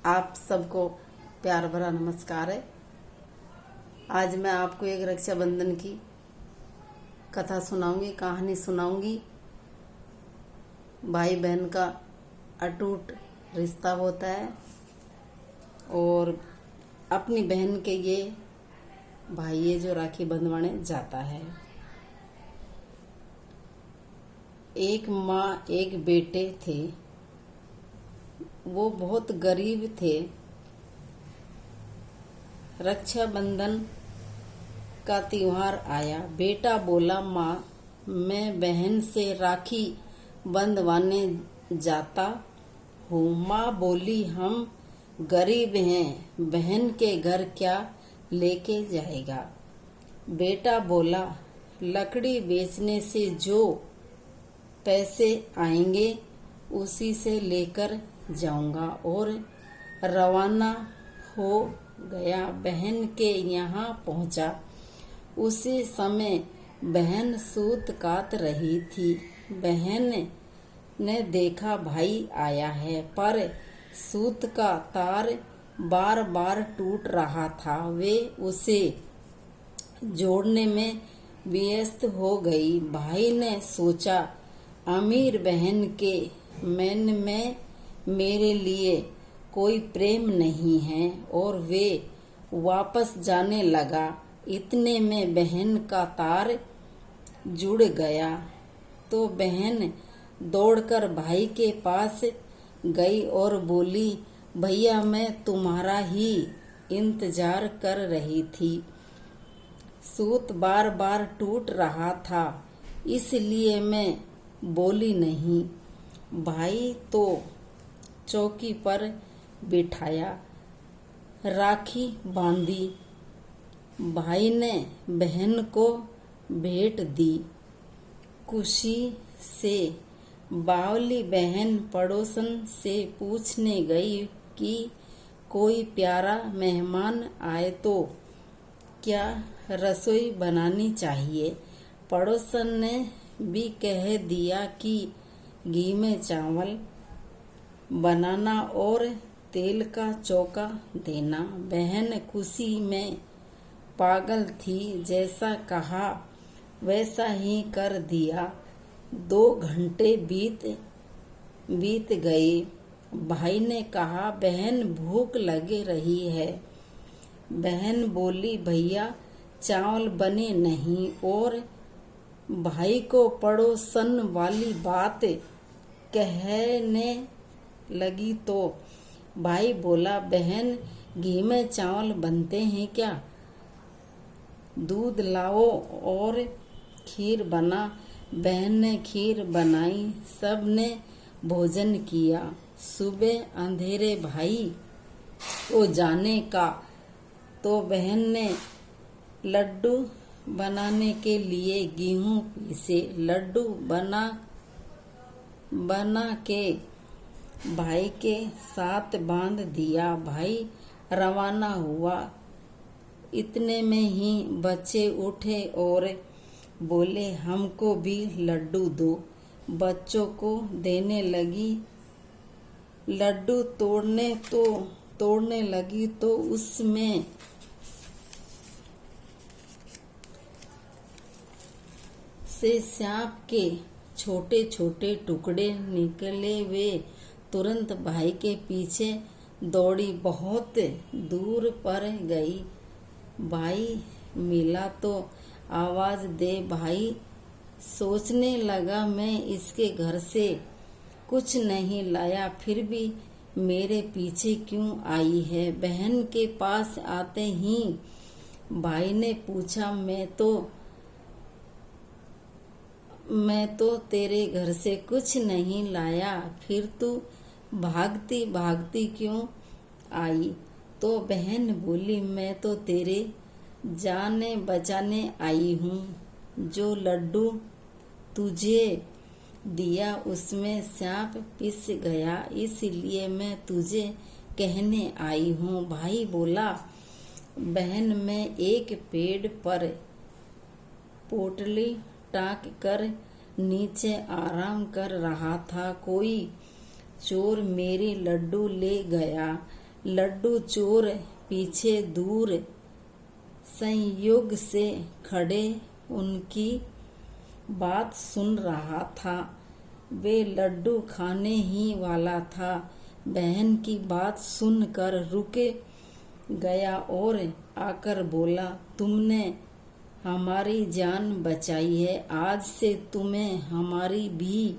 आप सबको प्यार भरा नमस्कार है। आज मैं आपको एक रक्षाबंधन की कथा सुनाऊंगी, कहानी सुनाऊंगी। भाई बहन का अटूट रिश्ता होता है और अपनी बहन के ये भाई ये जो राखी बंधवाने जाता है। एक माँ एक बेटे थे, वो बहुत गरीब थे। रक्षाबंधन का त्योहार आया। बेटा बोला, माँ मैं बहन से राखी बंधवाने जाता हूँ। माँ बोली, हम गरीब हैं, बहन के घर क्या लेके जाएगा। बेटा बोला, लकड़ी बेचने से जो पैसे आएंगे उसी से लेकर जाऊंगा। और रवाना हो गया। बहन के यहाँ पहुंचा। उसी समय बहन सूत काट रही थी। बहन ने देखा भाई आया है, पर सूत का तार बार बार टूट रहा था। वे उसे जोड़ने में व्यस्त हो गई। भाई ने सोचा, अमीर बहन के मन में मेरे लिए कोई प्रेम नहीं है, और वे वापस जाने लगा। इतने में बहन का तार जुड़ गया तो बहन दौड़कर भाई के पास गई और बोली, भैया मैं तुम्हारा ही इंतजार कर रही थी। सूत बार बार टूट रहा था, इसलिए मैं बोली नहीं। भाई तो चौकी पर बिठाया, राखी बांधी। भाई ने बहन को भेंट दी। खुशी से बावली बहन पड़ोसन से पूछने गई कि कोई प्यारा मेहमान आए तो क्या रसोई बनानी चाहिए। पड़ोसन ने भी कह दिया कि घी में चावल बनाना और तेल का चौका देना। बहन खुशी में पागल थी, जैसा कहा वैसा ही कर दिया। 2 घंटे बीत गए। भाई ने कहा, बहन भूख लगे रही है। बहन बोली, भैया चावल बने नहीं। और भाई को पड़ोसन वाली बात कहने लगी तो भाई बोला, बहन घी में चावल बनते हैं क्या? दूध लाओ और खीर बना। बहन ने खीर बनाई। सब ने भोजन किया। सुबह अंधेरे भाई को जाने का तो बहन ने लड्डू बनाने के लिए गेहूं पीसे। लड्डू बना के भाई के साथ बांध दिया। भाई रवाना हुआ। इतने में ही बच्चे उठे और बोले, हमको भी लड्डू दो। बच्चों को देने लगी। लड्डू तोड़ने लगी तो उसमें से सांप के छोटे छोटे टुकड़े निकले। वे तुरंत भाई के पीछे दौड़ी, बहुत दूर पर गई। भाई मिला तो आवाज दे। भाई सोचने लगा, मैं इसके घर से कुछ नहीं लाया, फिर भी मेरे पीछे क्यों आई है। बहन के पास आते ही भाई ने पूछा, मैं तो तेरे घर से कुछ नहीं लाया, फिर तू भागती भागती क्यों आई। तो बहन बोली, मैं तो तेरे जाने बचाने आई हूँ। जो लड्डू तुझे दिया उसमें सांप पिस गया, इसलिए मैं तुझे कहने आई हूँ। भाई बोला, बहन मैं एक पेड़ पर पोटली टाक कर नीचे आराम कर रहा था। कोई चोर मेरे लड्डू ले गया। लड्डू चोर पीछे दूर संयोग से खड़े उनकी बात सुन रहा था। वे लड्डू खाने ही वाला था। बहन की बात सुनकर रुक गया और आकर बोला, तुमने हमारी जान बचाई है। आज से तुम्हें हमारी भी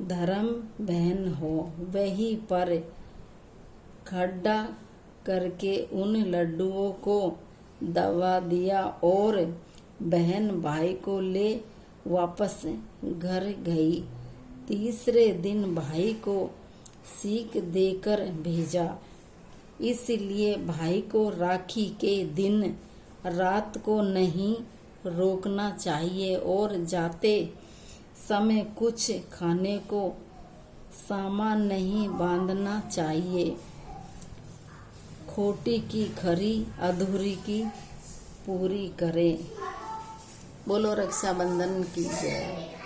धर्म बहन हो। वहीं पर खड्डा करके उन लड्डुओं को दबा दिया और बहन भाई को ले वापस घर गई। तीसरे दिन भाई को सीख देकर भेजा। इसलिए भाई को राखी के दिन रात को नहीं रोकना चाहिए और जाते समय कुछ खाने को सामान नहीं बांधना चाहिए। खोटी की खरी अधूरी की पूरी करे। बोलो रक्षाबंधन की जय।